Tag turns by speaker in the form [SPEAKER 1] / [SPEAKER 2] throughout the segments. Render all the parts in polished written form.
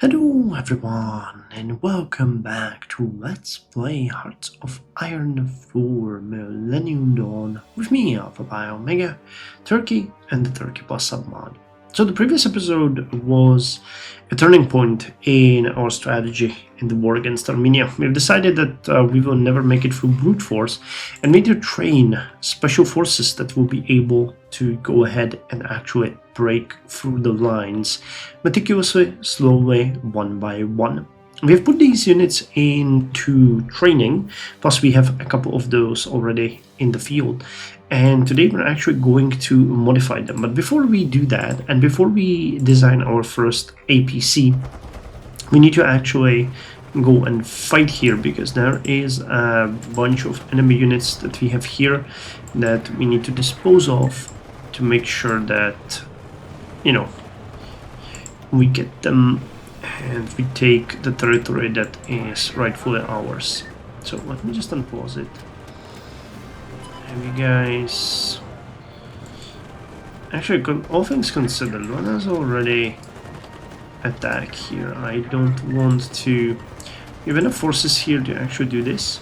[SPEAKER 1] Hello everyone and welcome back to Let's Play Hearts of Iron 4 Millennium Dawn with me, Alpha by Omega, Turkey and the Turkey Plus submod. So the previous episode was a turning point in our strategy in the war against Armenia. We've decided that we will never make it through brute force and need to train special forces that will be able to go ahead and actually break through the lines meticulously, slowly, one by one. We have put these units into training, plus we have a couple of those already in the field, and today we're actually going to modify them. But before we do that, and before we design our first APC, we need to actually go and fight here, because there is a bunch of enemy units that we have here that we need to dispose of to make sure that, you know, we get them and we take the territory that is rightfully ours. So let me just unpause it. And you guys, actually, all things considered, one has already attacked here. I don't want to. We have enough forces here to actually do this.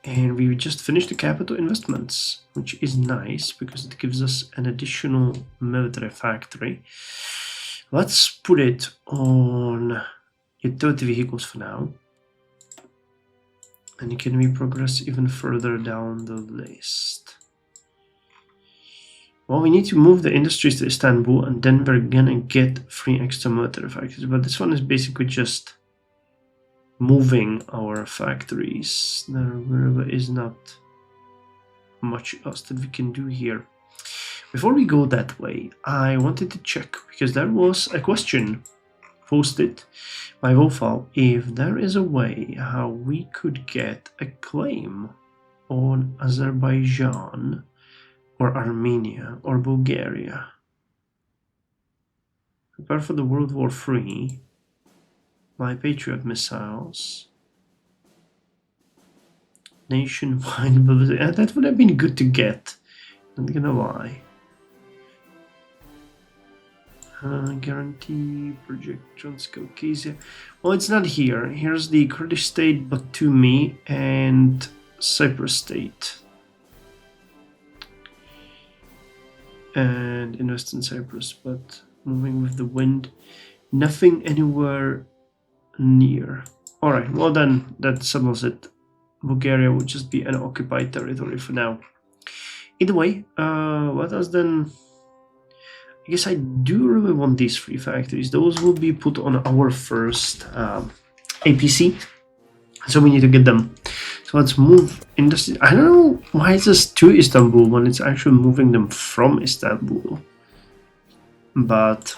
[SPEAKER 1] And we just finished the capital investments, which is nice because it gives us an additional military factory. Let's put it on utility vehicles for now. And can we progress even further down the list? Well, we need to move the industries to Istanbul, and then we're gonna get 3 extra military factories. But this one is basically just moving our factories. There really is not much else that we can do here. Before we go that way, I wanted to check, because there was a question posted by Wolfal, if there is a way how we could get a claim on Azerbaijan or Armenia or Bulgaria. Prepare for the World War III. My Patriot missiles. Nationwide, that would have been good to get, not gonna lie. Guarantee project Caucasus. Well, it's not here. Here's the Kurdish state, Batumi, and Cyprus state. And invest in Cyprus, but moving with the wind. Nothing anywhere near. Alright, well then, that settles it. Bulgaria would just be an occupied territory for now. Either way, let us then... I guess I do really want these 3 factories. Those will be put on our first APC. So we need to get them. So let's move industry. I don't know why it says to Istanbul when it's actually moving them from Istanbul. But,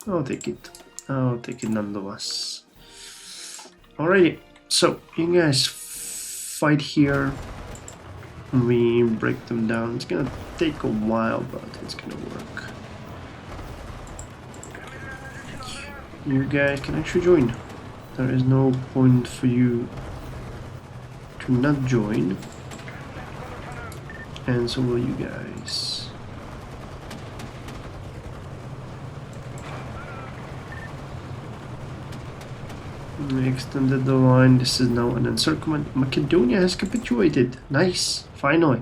[SPEAKER 1] I'll take it. I'll take it nonetheless. Alrighty, so you guys fight here. We break them down. It's gonna take a while, but it's gonna work. You guys can actually join. There is no point for you to not join. And so will you guys. We extended the line. This is now an encirclement. Macedonia has capitulated. Nice. Finally.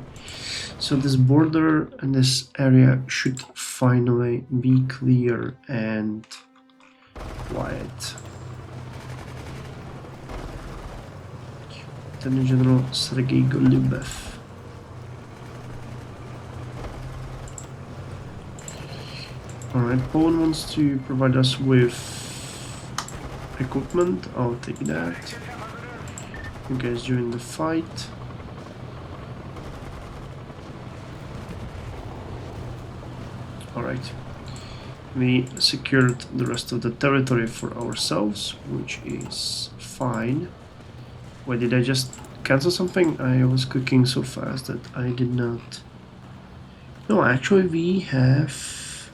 [SPEAKER 1] So this border and this area should finally be clear and quiet. Lieutenant General Sergei Golubev. Alright, Poland wants to provide us with equipment. I'll take that. You guys join the fight. Alright. We secured the rest of the territory for ourselves, which is fine. Wait, did I just cancel something? I was cooking so fast that I did not. No, actually we have...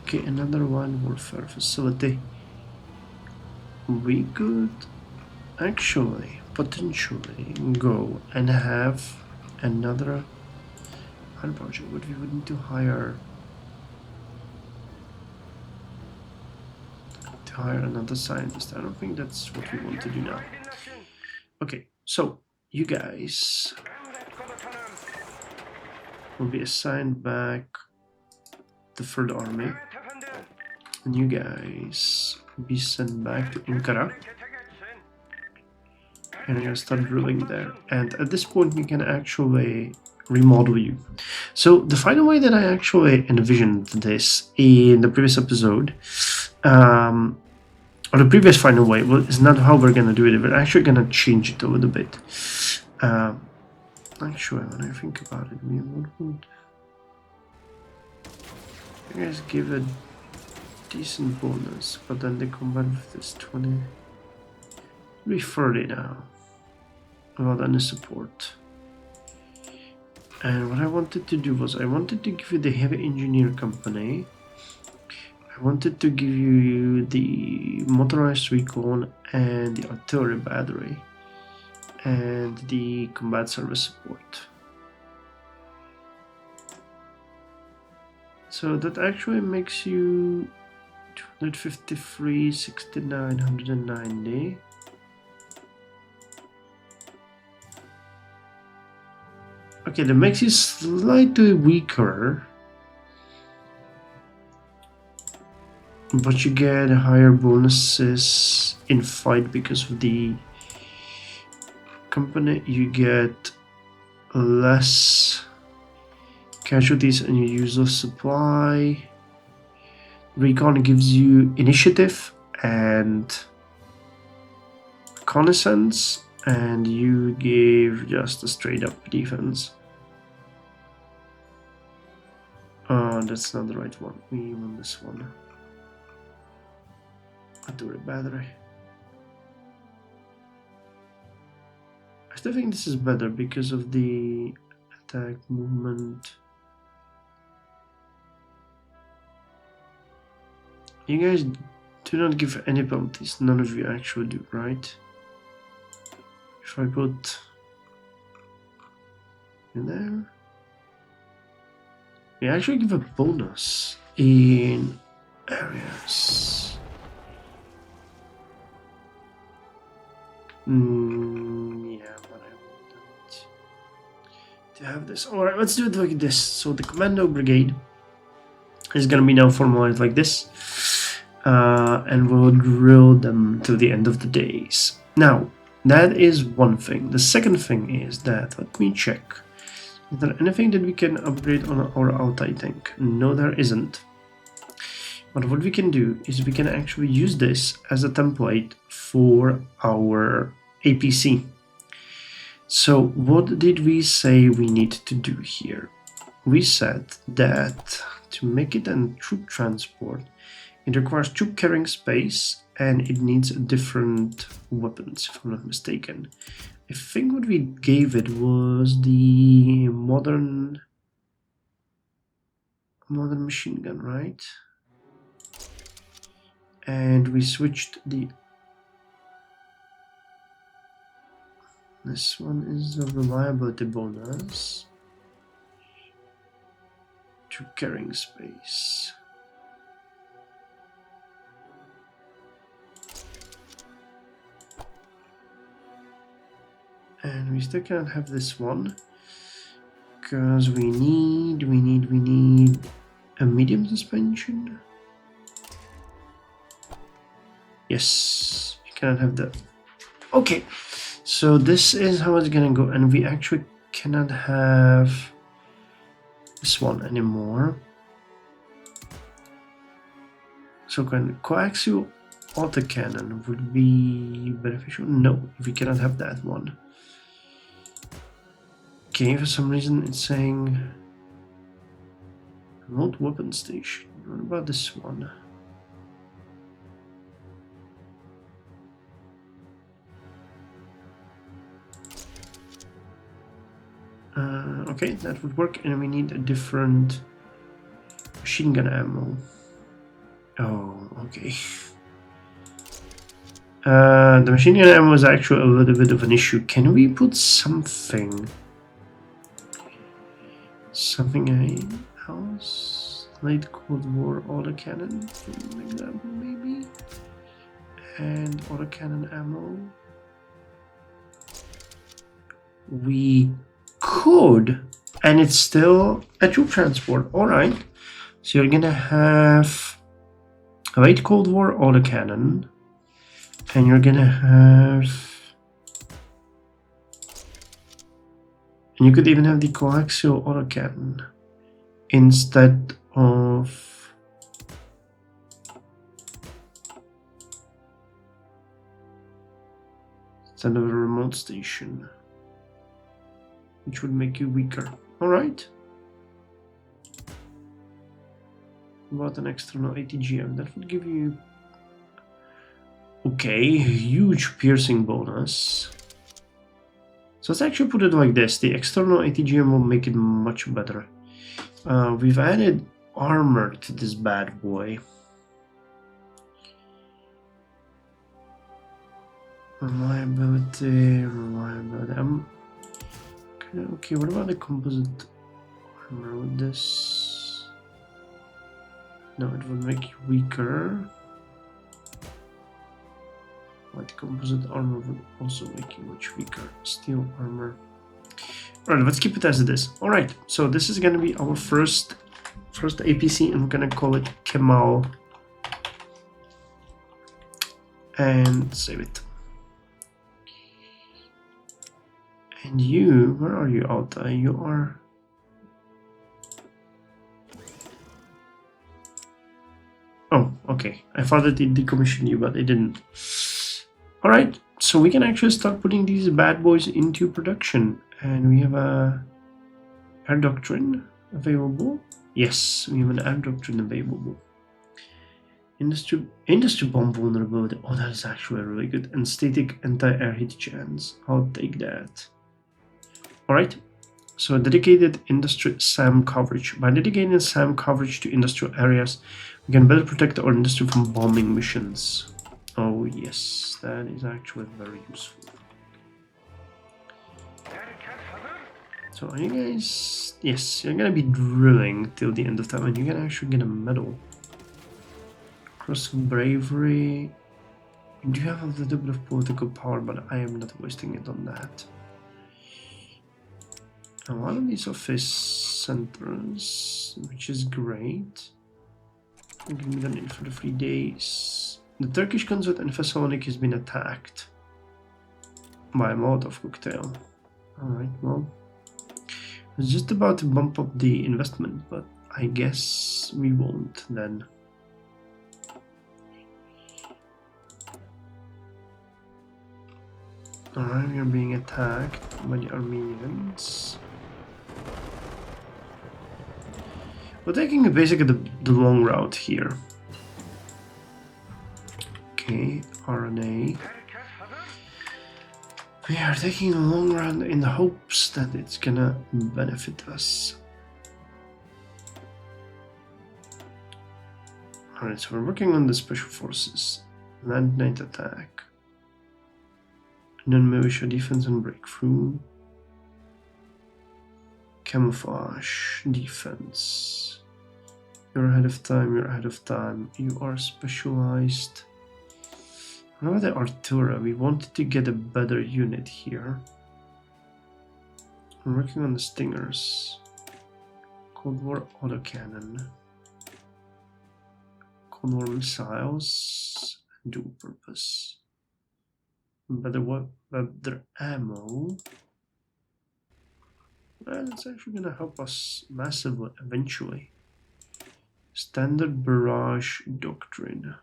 [SPEAKER 1] Okay, another one warfare facility. We could actually, potentially, go and have another project, but we would need to hire to hire another scientist. I don't think that's what we want to do now. Okay, so you guys will be assigned back the Third Army, and you guys will be sent back to Ankara, and you're gonna start ruling there. And at this point, we can actually remodel you. So the final way that I actually envisioned this in the previous episode, or the previous final way, well, is not how we're gonna do it. We're actually gonna change it a little bit. Actually, when I think about it, we would you guys give a decent bonus, but then they combine with this 20, maybe 30 now, without any support. And what I wanted to do was I wanted to give you the heavy engineer company. I wanted to give you the motorized recon and the artillery battery and the combat service support. So that actually makes you 253, 69, 190. Okay, that makes you slightly weaker, but you get higher bonuses in fight because of the company. You get less casualties and you use of supply. Recon gives you initiative and reconnaissance, and you give just a straight up defense. Oh, that's not the right one. We want this one. Artillery battery. I still think this is better because of the attack movement. You guys do not give any penalties. None of you actually do, right? If I put in there, we actually give a bonus in areas. Yeah, but I want to have this. Alright, let's do it like this. So the commando brigade is gonna be now formalized like this. And we'll drill them till the end of the days. Now, that is one thing. The second thing is that, let me check. Is there anything that we can upgrade on our Altai tank? No, there isn't. But what we can do is we can actually use this as a template for our APC. So what did we say we need to do here? We said that to make it a troop transport, it requires troop carrying space and it needs different weapons, if I'm not mistaken. I think what we gave it was the modern machine gun, right? And we switched the... This one is a reliability bonus. Troop carrying space. And we still can't have this one because we need a medium suspension. Yes, we cannot have that. Okay, so this is how it's gonna go, and we actually cannot have this one anymore. So can coaxial autocannon would be beneficial? No, we cannot have that one. Okay, for some reason it's saying remote weapon station. What about this one? Okay, that would work, and we need a different machine gun ammo. Oh, okay. The machine gun ammo is actually a little bit of an issue. Can we put something else? Late Cold War autocannon, for example, maybe? and autocannon ammo. We could, and it's still a troop transport. All right, so you're gonna have a late Cold War autocannon, and you're gonna have, and you could even have the coaxial autocannon instead of a remote station, which would make you weaker. All right. About an external ATGM, that would give you, okay, huge piercing bonus. So let's actually put it like this: the external ATGM will make it much better. We've added armor to this bad boy. Reliability. Okay, what about the composite armor with this? No, it will make you weaker. White composite armor will also make you much weaker. Steel armor. Alright, let's keep it as it is. Alright, so this is gonna be our first APC, and we're gonna call it Kemal. And save it. And you, where are you, Alta? You are... Oh, okay. I thought that it decommissioned you, but it didn't. Alright, so we can actually start putting these bad boys into production. And we have a air doctrine available. Yes, we have an air doctrine available. Industry bomb vulnerability. Oh, that is actually really good. And static anti-air hit chance. I'll take that. Alright, so dedicated industry SAM coverage. By dedicating SAM coverage to industrial areas, we can better protect our industry from bombing missions. Oh yes, that is actually very useful. So are you guys... Yes, you're gonna be drilling till the end of time, and you can actually get a medal. Cross of Bravery. You do have a little bit of political power, but I am not wasting it on that. And one of these office centers, which is great. Give me that in for the 3 days. The Turkish consulate in Thessaloniki has been attacked by a Molotov cocktail. Alright, well, I was just about to bump up the investment, but I guess we won't then. Alright, we are being attacked by the Armenians. We're taking basically the long route here. Okay, RNA. We are taking a long route in the hopes that it's gonna benefit us. Alright, so we're working on the special forces. Land night attack. Non-militia defense and breakthrough. Camouflage defense. You're ahead of time, you're ahead of time. You are specialized. What about the artillery? We wanted to get a better unit here. We're working on the Stingers. Cold War autocannon. Cold War missiles. Dual purpose. Better ammo. Well, it's actually gonna help us massively eventually. Standard barrage doctrine.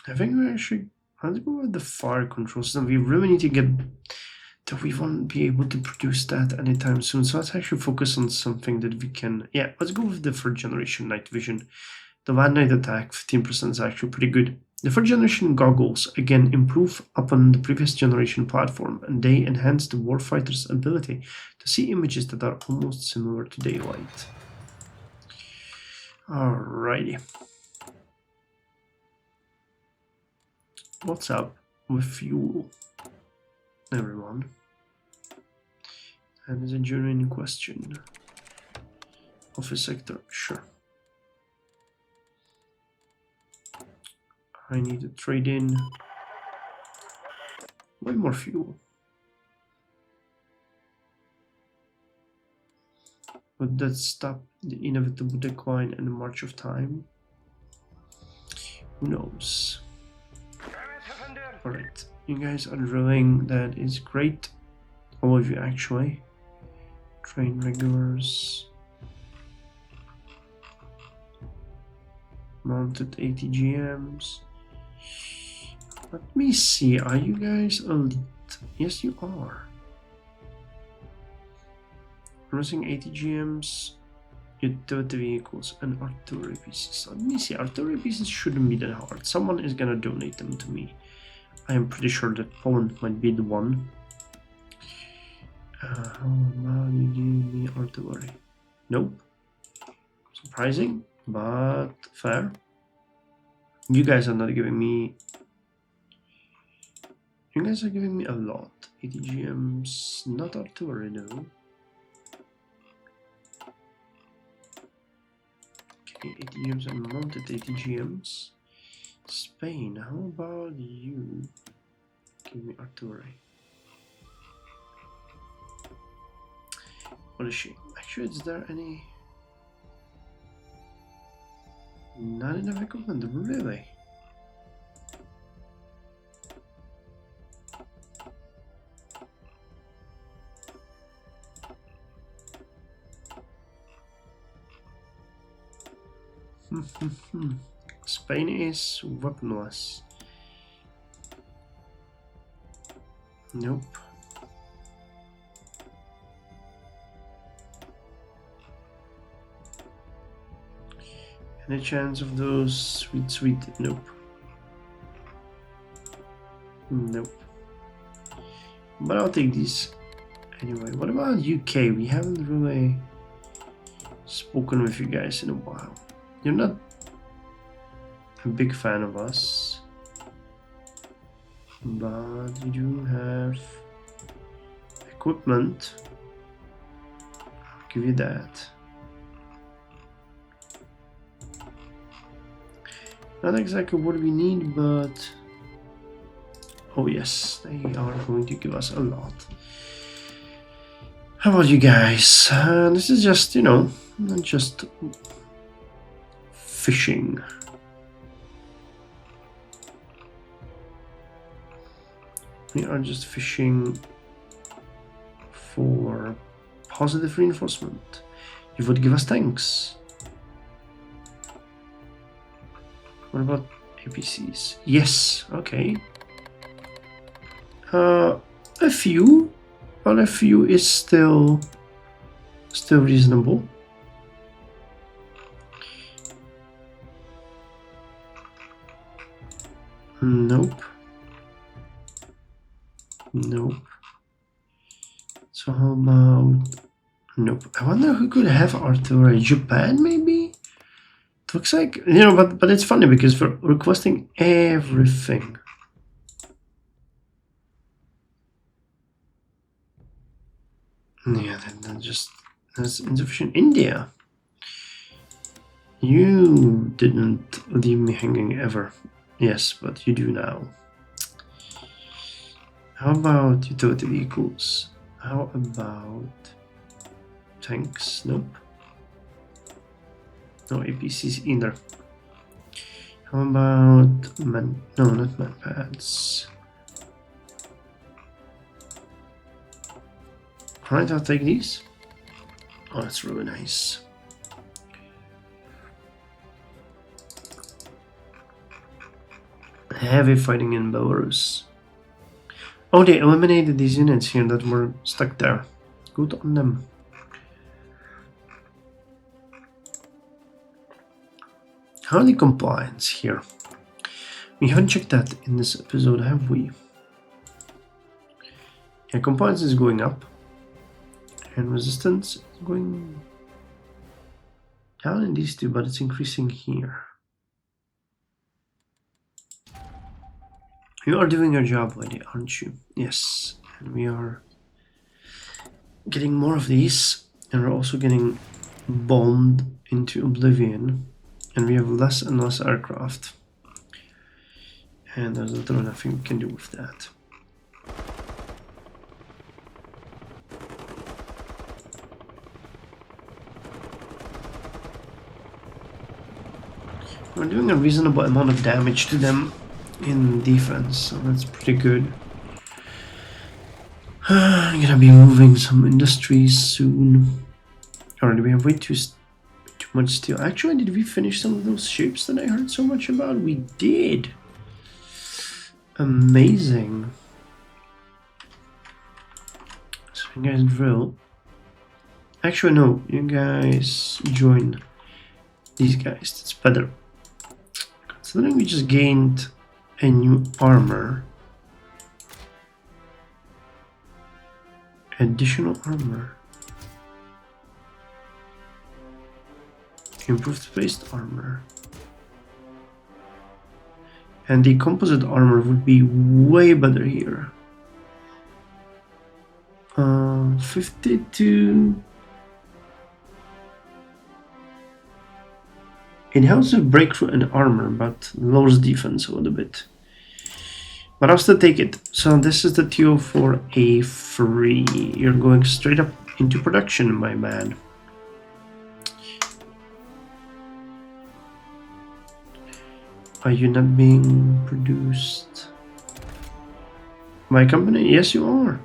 [SPEAKER 1] I think we actually, let's go with the fire control system. We really need to get that. We won't be able to produce that anytime soon. So let's actually focus on something that we can. Yeah, let's go with the 3rd generation night vision. The land night attack 15% is actually pretty good. The 3rd generation goggles again improve upon the previous generation platform, and they enhance the warfighter's ability to see images that are almost similar to daylight. Alrighty. What's up with fuel, everyone? That is a genuine question. Office sector, sure. I need to trade in way more fuel. Would that stop the inevitable decline and the march of time? Who knows? Alright, you guys are drilling, that is great. All of you actually. Train regulars. Mounted ATGMs. Let me see, are you guys elite? Yes, you are. Using ATGMs, utility vehicles, and artillery pieces. Let me see, artillery pieces shouldn't be that hard. Someone is gonna donate them to me. I am pretty sure that Poland might be the one. How about you give me artillery? Nope. Surprising, but fair. You guys are not giving me... You guys are giving me a lot. ATGMs, not artillery though. Okay, ATGMs and mounted ATGMs. Spain, how about you? Give me artillery. What is she? Actually, is there any... Not enough equipment, really? Spain is weaponless. Nope. Any chance of those sweet? Nope. Nope. But I'll take these anyway. What about UK? We haven't really spoken with you guys in a while. You're not a big fan of us, but you do have equipment. I'll give you that. Not exactly what we need, but oh yes, they are going to give us a lot. How about you guys? This is just, you know, not just fishing. We are just fishing for positive reinforcement. You would give us tanks. What about APCs? Yes, okay. A few, but a few is still reasonable. Nope. Nope. So how about... Nope. I wonder who could have artillery. Japan, maybe? It looks like... You know, but it's funny because we're requesting everything. Yeah, that's insufficient. India. You didn't leave me hanging ever. Yes, but you do now. How about utility vehicles? How about tanks? Nope. No APCs either. How about no, not manpads. Alright, I'll take these. Oh, that's really nice. Heavy fighting in Belarus. Oh, they eliminated these units here that were stuck there. Good on them. How are the compliance here? We haven't checked that in this episode, have we? Yeah, compliance is going up. And resistance is going down in these two, but it's increasing here. You are doing your job, lady, aren't you? Yes, and we are getting more of these, and we're also getting bombed into oblivion, and we have less and less aircraft. And there's literally nothing we can do with that. We're doing a reasonable amount of damage to them in defense, so that's pretty good. I'm gonna be moving some industries soon. Or do we have way too much steel? Actually, did we finish some of those ships that I heard so much about? We did. Amazing. So you guys drill. Actually, no. You guys join these guys. That's better. Considering we just gained a new armor. Additional armor. Improved spaced armor. And the composite armor would be way better here. 52. It helps with breakthrough and armor, but lowers defense a little bit. But I'll still take it. So this is the TO for A3. You're going straight up into production, my man. Are you not being produced by a company? Yes, you are.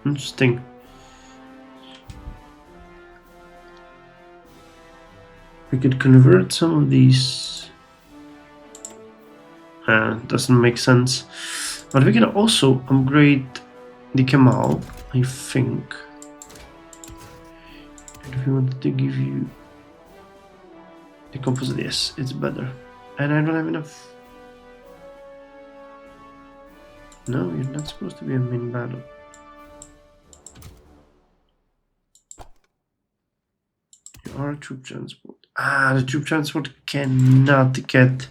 [SPEAKER 1] Interesting. We could convert some of these. Doesn't make sense. But we can also upgrade the Kemal, I think. And if we wanted to give you the composite, yes, it's better. And I don't have enough. No, you're not supposed to be a main battle. You are a troop transport. Ah, the troop transport cannot get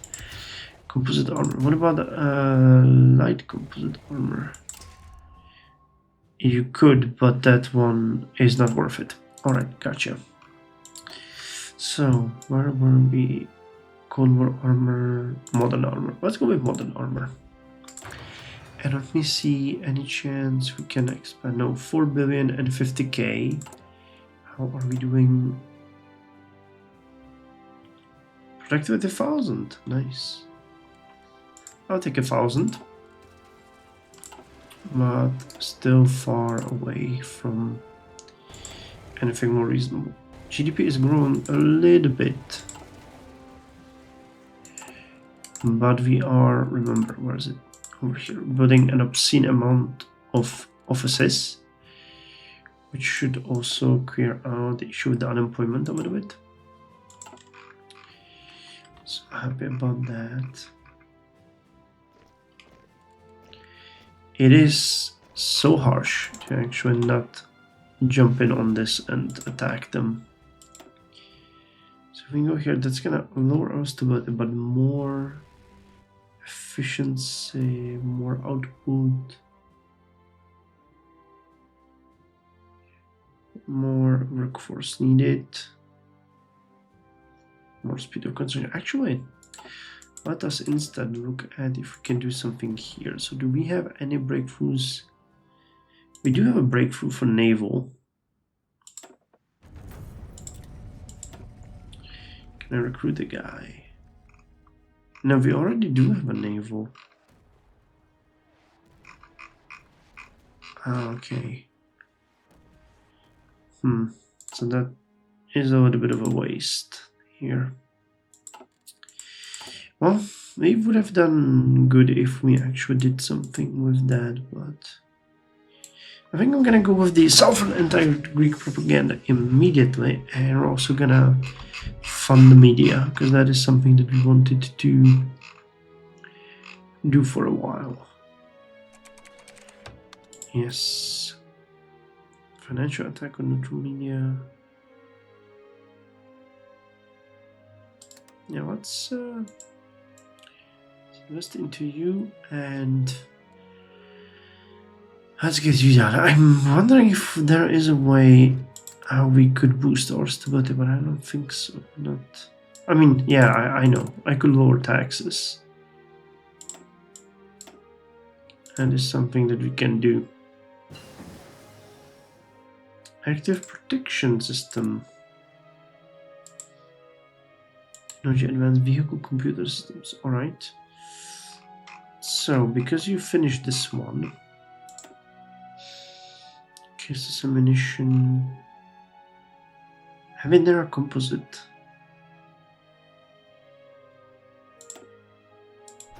[SPEAKER 1] composite armor. What about light composite armor? You could, but that one is not worth it. Alright, gotcha. So, where were we? Cold War armor, modern armor. Let's go with modern armor. And let me see, any chance we can expand? No, 4 billion and 50k. How are we doing? Protected with 1,000. Nice. I'll take 1,000. But still far away from anything more reasonable. GDP is growing a little bit. But we are, remember, where is it? Over here, building an obscene amount of offices, which should also clear out the issue with the unemployment a little bit. So happy about that. It is so harsh to actually not jump in on this and attack them. So if we go here, that's gonna lower our stability, but more efficiency, more output, more workforce needed, more speed of construction. Actually, let us instead look at if we can do something here. So do we have any breakthroughs? We do have a breakthrough for naval. Can I recruit a guy? No, we already do have a naval. Ah, okay. So that is a little bit of a waste here. Well, we would have done good if we actually did something with that, but I think I'm gonna go with the Southern anti-Greek propaganda immediately, and we're also gonna fund the media, because that is something that we wanted to do for a while. Yes. Financial attack on neutral media. Yeah, let's invest into you, and Let's get you that. I'm wondering if there is a way how we could boost our stability, but I don't think so. Not. I mean, yeah, I know. I could lower taxes. And it's something that we can do. Active protection system. Technology advanced vehicle computer systems. Alright. So, because you finished this one. Cases ammunition. Having there a composite.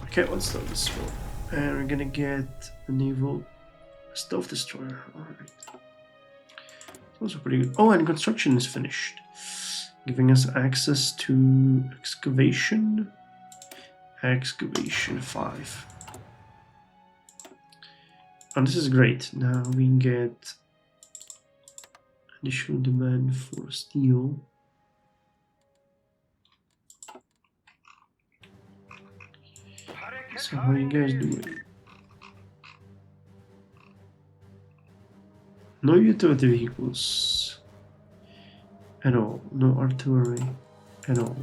[SPEAKER 1] Okay, let's start this one. And we're gonna get a naval stealth destroyer. Alright. Also pretty good. Oh, and construction is finished. Giving us access to excavation. Excavation 5. And this is great. Now we get additional demand for steel. So how are you guys doing? No utility vehicles at all. No artillery at all.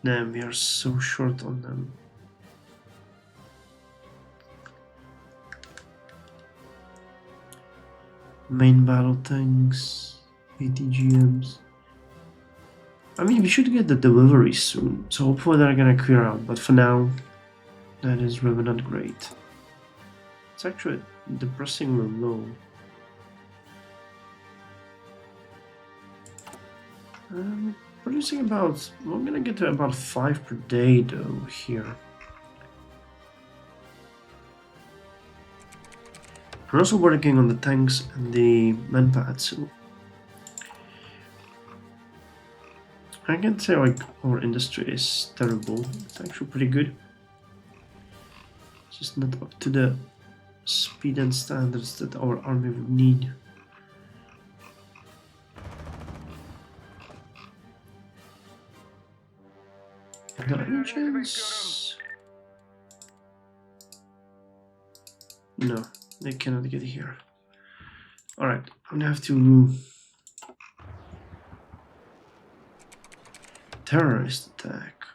[SPEAKER 1] Damn, we are so short on them. Main battle tanks, ATGMs. I mean, we should get the delivery soon, so hopefully they're gonna clear out, but for now, that is really not great. It's actually depressingly low. Producing about, we're gonna get to about 5 per day though here. We're also working on the tanks and the manpads, so I can't say like our industry is terrible. It's actually pretty good. It's just not up to the speed and standards that our army would need. The engines? No, they cannot get here. Alright, I'm gonna have to... Terrorist attack.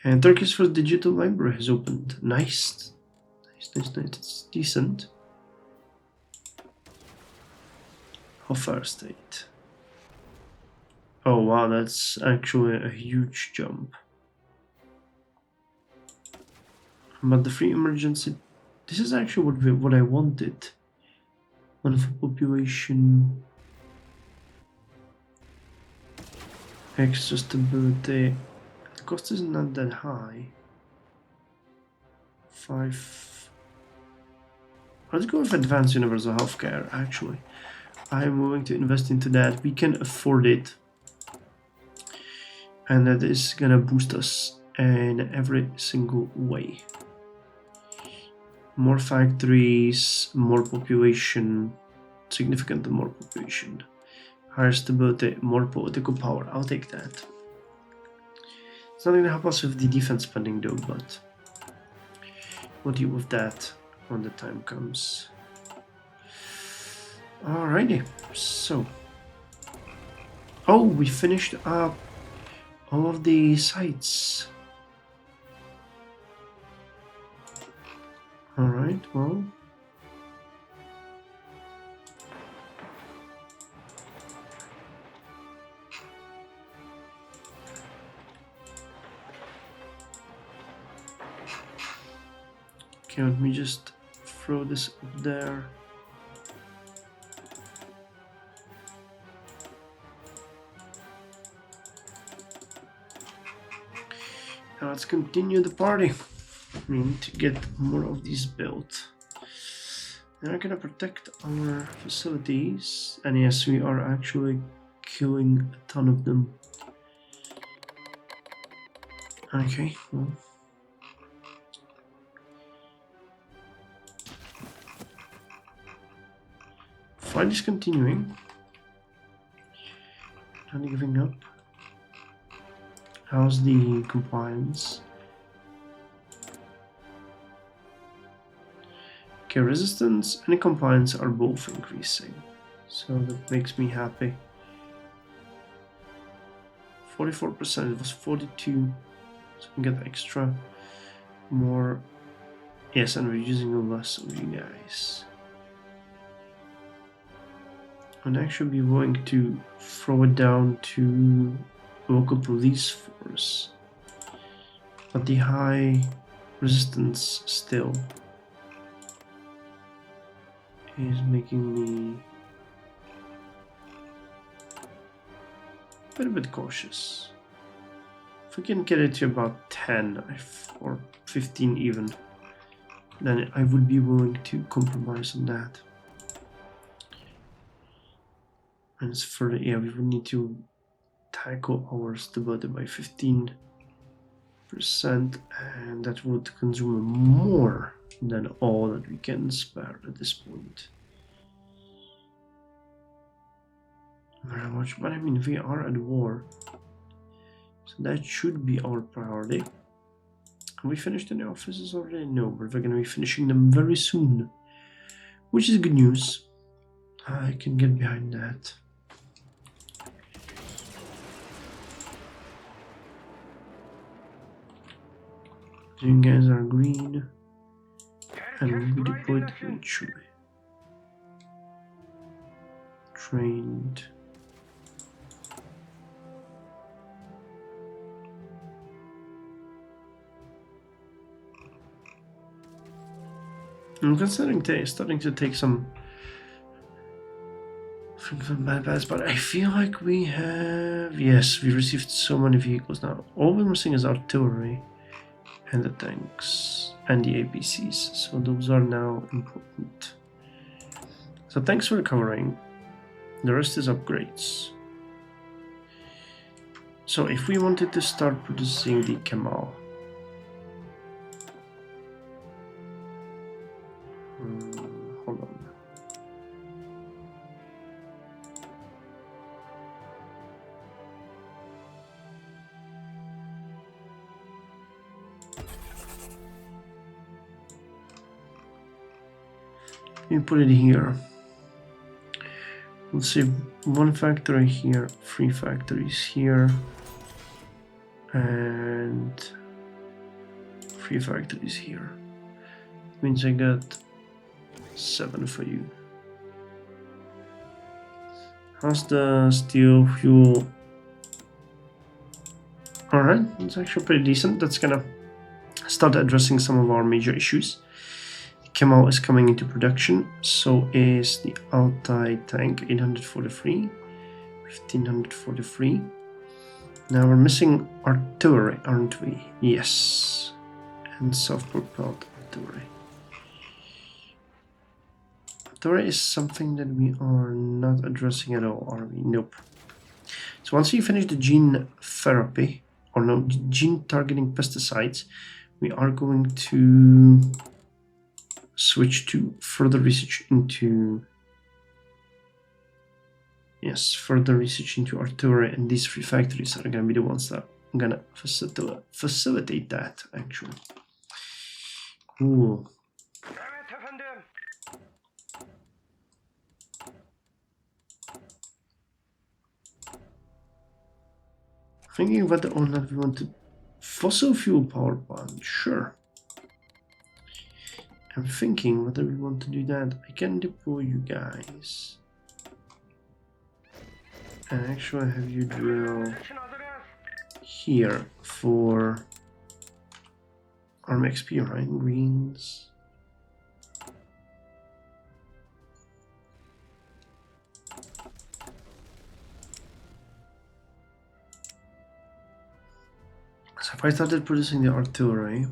[SPEAKER 1] And Turkey's first digital library has opened. Nice. Nice. It's decent. How far state? Oh wow, that's actually a huge jump. But the free emergency, this is actually what I wanted. Wonderful population, extra stability. The cost is not that high. 5. Let's go with advanced universal healthcare. Actually, I'm willing to invest into that. We can afford it. And that is gonna boost us in every single way. More factories, more population, significantly more population, higher stability, more political power. I'll take that. It's not gonna help us with the defense spending though, but we'll deal with that when the time comes. Alrighty, so. Oh, we finished up all of the sites. Alright, well. Okay, let me just throw this up there. Now let's continue the party. We need to get more of these built. They're gonna protect our facilities, and yes, we are actually killing a ton of them. Okay, well. Fight is continuing. Not giving up. How's the compliance? Okay, resistance and compliance are both increasing, so that makes me happy. 44%, it was 42, so we get extra more. Yes, and we're using less of you guys. I'd actually be willing to throw it down to local police force, but the high resistance still is making me a bit cautious. If we can get it to about 10 or 15 even, then I would be willing to compromise on that. And it's further, yeah, we would need to tackle our stability by 15%, and that would consume more than all that we can spare at this point. Very much, but I mean, we are at war, so that should be our priority. Have we finished any offices already? No, but we're going to be finishing them very soon, which is good news. I can get behind that. You guys are green, and will be deployed eventually. Trained. I'm considering starting to take some bad paths, but I feel like we have... Yes, we received so many vehicles now. All we're missing is artillery and the tanks and the APCs, so those are now important. So thanks for recovering. The rest is upgrades. So if we wanted to start producing the Kemal, hold on. Let me put it here. Let's see, 1 factory here, 3 factories here, and 3 factories here. That means I got 7 for you. How's the steel fuel? Alright, it's actually pretty decent. That's gonna start addressing some of our major issues. Kemal is coming into production, so is the Altai tank 843, 1543. Now we're missing artillery, aren't we? Yes, and self-propelled artillery. Artillery is something that we are not addressing at all, are we? Nope. So once you finish the gene therapy, or no, gene targeting pesticides, we are going to switch to further research into artillery, and these 3 factories are going to be the ones that are going to facilitate that, actually. Cool. Thinking whether or not we want to fossil fuel power plant, sure. I'm thinking whether we want to do that. I can deploy you guys and actually have you drill here for Army XP, right? Greens. So if I started producing the artillery,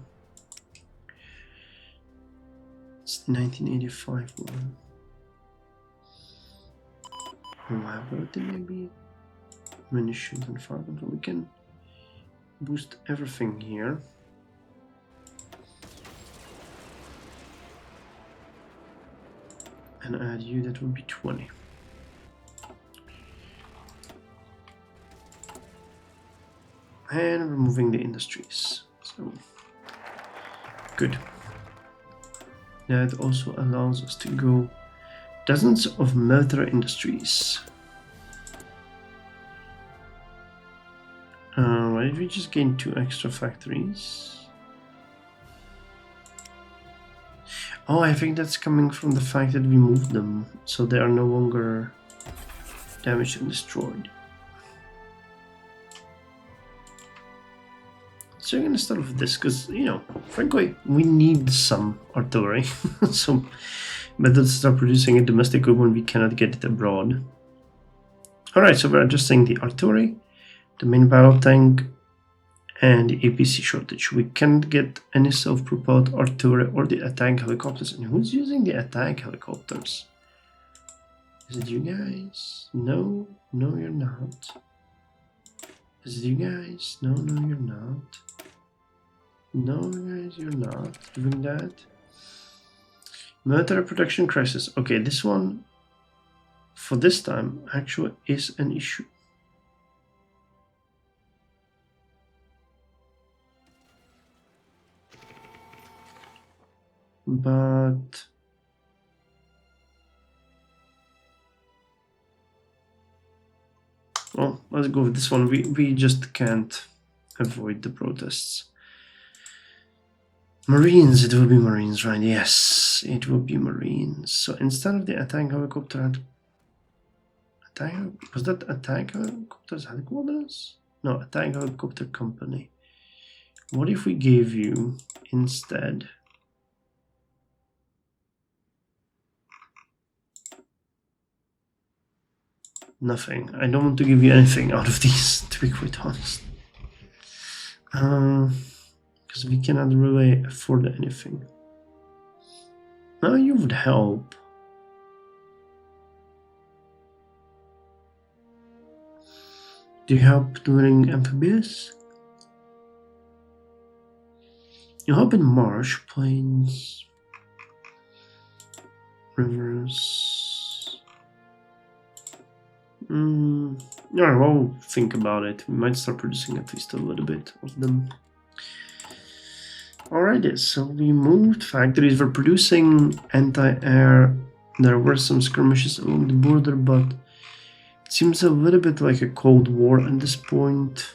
[SPEAKER 1] it's 1985 one. Reliability maybe? Munitions and fire control. We can boost everything here. And add you, that would be 20. and removing the industries. So good. That also allows us to go dozens of military industries. Why did we just gain 2 extra factories? Oh, I think that's coming from the fact that we moved them, so they are no longer damaged and destroyed. So we're gonna start with this, because, you know, frankly, we need some artillery. So better to start producing a domestic weapon, we cannot get it abroad. Alright, so we're adjusting the artillery, the main battle tank, and the APC shortage. We can't get any self-propelled artillery or the attack helicopters. And who's using the attack helicopters? Is it you guys? No, no you're not. Is it you guys? No, no you're not. No guys, you're not doing that. Military production crisis. Okay, this one, for this time, actually is an issue. But well, let's go with this one. We just can't avoid the protests. Marines, it will be Marines, right? Yes, it will be Marines. So instead of the attack helicopter, was that attack helicopters headquarters? No, attack helicopter company. What if we gave you instead nothing? I don't want to give you anything out of these, to be quite honest. Because we cannot really afford anything. Now you would help. Do you help during amphibious? You help in marsh, plains, rivers. Alright, we'll think about it. We might start producing at least a little bit of them. Alrighty, so we moved factories. We're producing anti-air. There were some skirmishes along the border, but it seems a little bit like a Cold War at this point.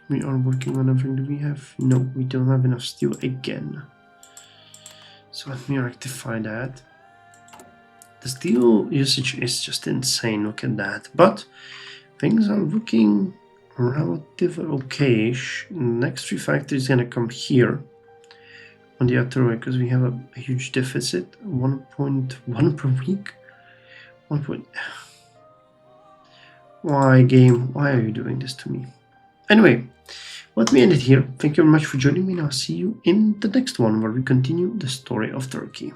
[SPEAKER 1] We are working on everything. Do we have? No, we don't have enough steel again. So let me rectify that. The steel usage is just insane, look at that. But things are looking relatively okay-ish. Next 3 factories gonna come here on the artillery because we have a huge deficit. 1.1 per week. 1. Why, game? Why are you doing this to me? Anyway, let me end it here. Thank you very much for joining me, and I'll see you in the next one where we continue the story of Turkey.